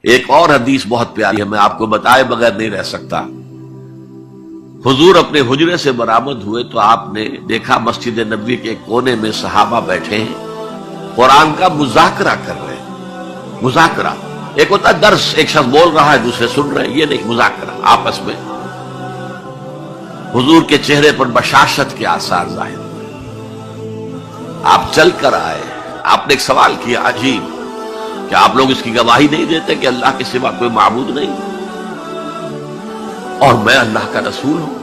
ایک اور حدیث بہت پیاری ہے، میں آپ کو بتائے بغیر نہیں رہ سکتا۔ حضور اپنے حجرے سے برآمد ہوئے تو آپ نے دیکھا مسجد نبوی کے ایک کونے میں صحابہ بیٹھے ہیں، قرآن کا مذاکرہ کر رہے ہیں۔ مذاکرہ ایک ہوتا ہے درس، ایک شخص بول رہا ہے دوسرے سن رہے ہیں، یہ نہیں، مذاکرہ آپس میں۔ حضور کے چہرے پر بشاشت کے آثار ظاہر ہوئے۔ آپ چل کر آئے، آپ نے ایک سوال کیا عجیب، کہ آپ لوگ اس کی گواہی نہیں دیتے کہ اللہ کے سوا کوئی معبود نہیں اور میں اللہ کا رسول ہوں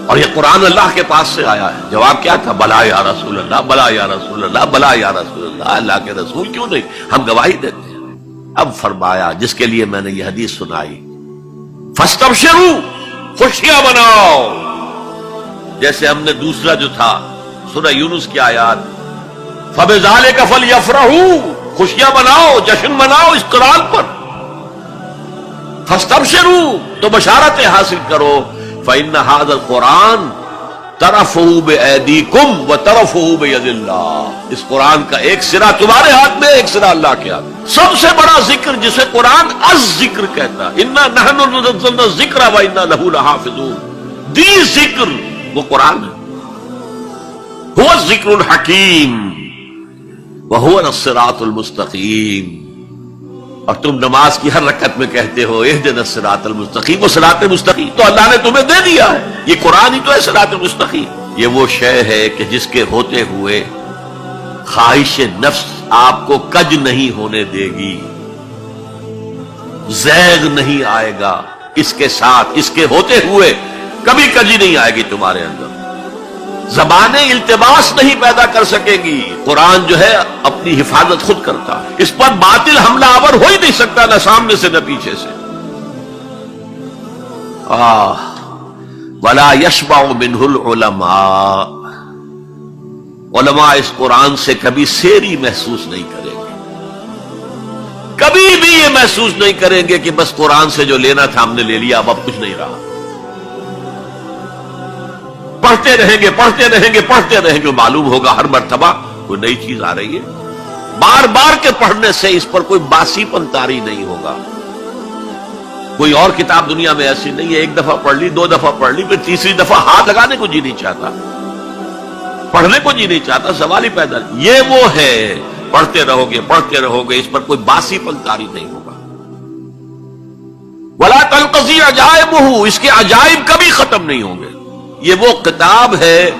اور یہ قرآن اللہ کے پاس سے آیا ہے؟ جواب کیا تھا؟ بلا یا رسول اللہ، بلا یا رسول اللہ، بلا یا رسول اللہ۔ اللہ کے رسول کیوں نہیں، ہم گواہی دیتے ہیں۔ اب فرمایا جس کے لیے میں نے یہ حدیث سنائی، فاستبشروا، خوشیاں مناؤ، جیسے ہم نے دوسرا جو تھا سورہ یونس کی آیات، فبذالک فلیفرحوا، خوشیاں مناؤ، جشن مناؤ اس قرآن پر۔ فاستبشروا، تو بشارتیں حاصل کرو، فإن هذا القرآن طرفه بأيديكم وطرفه بيد اللہ، اس قرآن کا ایک سرا تمہارے ہاتھ میں، ایک سرا اللہ کے ہاتھ میں۔ سب سے بڑا ذکر جسے قرآن الذکر کہتا ہے، انا نحن نزلنا الذکر وانا له لحافظون، دی ذکر وہ قرآن ہے، هو الذکر الحکیم وَهُوَ الصِّرَاطُ الْمُسْتَقِيمُ۔ اور تم نماز کی ہر رکعت میں کہتے ہو اهدنا الصراط المستقیم، وہ صراط مستقیم تو اللہ نے تمہیں دے دیا ہے، یہ قرآن ہی تو ہے صراط مستقیم۔ یہ وہ شے ہے کہ جس کے ہوتے ہوئے خواہش نفس آپ کو کج نہیں ہونے دے گی، زیغ نہیں آئے گا اس کے ساتھ، اس کے ہوتے ہوئے کبھی کجی نہیں آئے گی تمہارے اندر، زبانیں التباس نہیں پیدا کر سکے گی۔ قرآن جو ہے اپنی حفاظت خود کرتا ہے، اس پر باطل حملہ آور ہو ہی نہیں سکتا، نہ سامنے سے نہ پیچھے سے۔ وَلَا يَشْبَعُ مِنْهُ الْعُلَمَاءُ، علماء اس قرآن سے کبھی سیری محسوس نہیں کریں گے، کبھی بھی یہ محسوس نہیں کریں گے کہ بس قرآن سے جو لینا تھا ہم نے لے لیا، اب کچھ نہیں رہا۔ پڑھتے رہیں گے، پڑھتے رہیں گے، پڑھتے رہیں گے، معلوم ہوگا ہر مرتبہ کوئی نئی چیز آ رہی ہے۔ بار بار کے پڑھنے سے اس پر کوئی باسی پن طاری نہیں ہوگا۔ کوئی اور کتاب دنیا میں ایسی نہیں ہے، ایک دفعہ پڑھ لی، دو دفعہ پڑھ لی، پھر تیسری دفعہ ہاتھ لگانے کو جی نہیں چاہتا، پڑھنے کو جی نہیں چاہتا، سوال ہی پیدا نہیں۔ یہ وہ ہے، پڑھتے رہو گے، پڑھتے رہو گے، اس پر کوئی باسی پن طاری نہیں ہوگا۔ وَلَا تَنْقَضِي عَجَائِبُهُ، اس کے عجائب کبھی ختم نہیں ہوں گے۔ یہ وہ کتاب ہے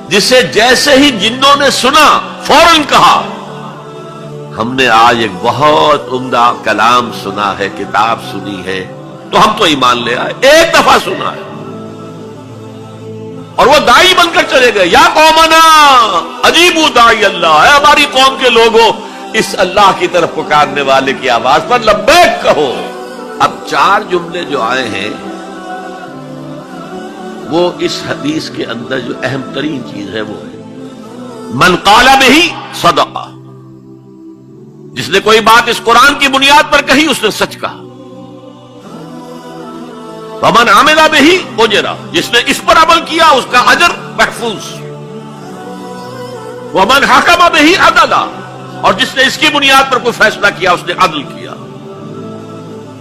جسے جیسے ہی جنوں نے سنا فوراً کہا ہم نے آج ایک بہت عمدہ کلام سنا ہے، کتاب سنی ہے، تو ہم تو ایمان لے آئے۔ ایک دفعہ سنا ہے اور وہ داعی بن کر چلے گئے، یا قومنا اجیبوا داعی اللہ، اے ہماری قوم کے لوگوں اس اللہ کی طرف پکارنے والے کی آواز پر لبیک کہو۔ اب چار جملے جو آئے ہیں وہ اس حدیث کے اندر جو اہم ترین چیز ہے وہ ہے من قال بہ صدق، جس نے کوئی بات اس قرآن کی بنیاد پر کہی اس نے سچ کہا۔ ومن عمل بہ اجر، جس نے اس پر عمل کیا اس کا اجر محفوظ۔ ومن حکم بہ عدل، اور جس نے اس کی بنیاد پر کوئی فیصلہ کیا اس نے عدل کیا۔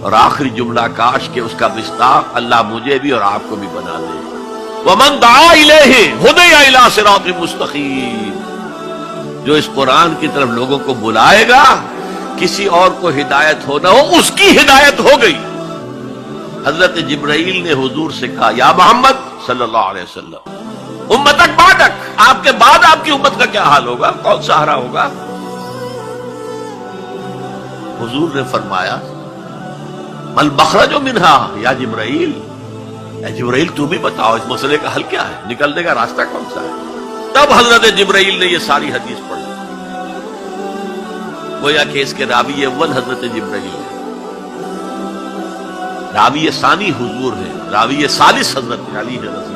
اور آخری جملہ کاش کہ اس کا مصداق اللہ مجھے بھی اور آپ کو بھی بنا دے، وَمَن دَعَا إِلَيْهِ هُدِيَ إِلَىٰ صِرَاطٍ مُسْتَقِيمٍ، جو اس قرآن کی طرف لوگوں کو بلائے گا، کسی اور کو ہدایت ہو نہ ہو، اس کی ہدایت ہو گئی۔ حضرت جبرائیل نے حضور سے کہا یا محمد صلی اللہ علیہ وسلم امتک بعدک، آپ کے بعد آپ کی امت کا کیا حال ہوگا، کون سہارا ہوگا؟ حضور نے فرمایا مَل مخرج منها یا جبرائیل، اے جبرائیل تم بھی بتاؤ اس مسئلے کا حل کیا ہے، نکلنے کا راستہ کون سا ہے؟ تب حضرت جبرائیل نے یہ ساری حدیث پڑھی، گویا کہ اس کے راوی اول حضرت جبرائیل ہے، راوی ثانی حضور ہے، راوی ثالث حضرت علی ہے رضی